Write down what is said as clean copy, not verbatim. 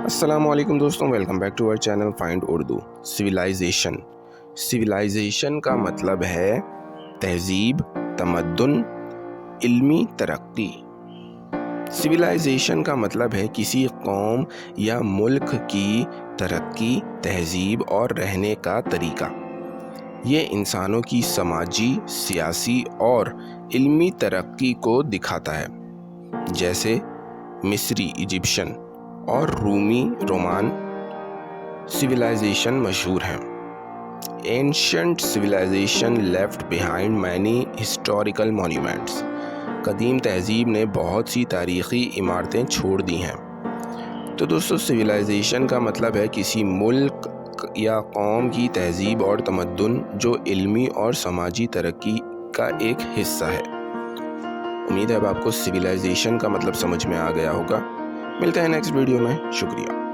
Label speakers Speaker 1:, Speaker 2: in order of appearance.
Speaker 1: السلام علیکم دوستوں، ویلکم بیک ٹو اور چینل فائنڈ اردو۔ سویلائزیشن کا مطلب ہے تہذیب، تمدن، علمی ترقی۔ سویلائزیشن کا مطلب ہے کسی قوم یا ملک کی ترقی، تہذیب اور رہنے کا طریقہ۔ یہ انسانوں کی سماجی، سیاسی اور علمی ترقی کو دکھاتا ہے، جیسے مصری، ایجپشن اور رومان سویلائزیشن مشہور ہیں۔ Ancient civilization left behind many historical monuments۔ قدیم تہذیب نے بہت سی تاریخی عمارتیں چھوڑ دی ہیں۔ تو دوستو، سویلائزیشن کا مطلب ہے کسی ملک یا قوم کی تہذیب اور تمدن جو علمی اور سماجی ترقی کا ایک حصہ ہے۔ امید ہے اب آپ کو سویلائزیشن کا مطلب سمجھ میں آ گیا ہوگا۔ ملتے ہیں نیکسٹ ویڈیو میں، شکریہ۔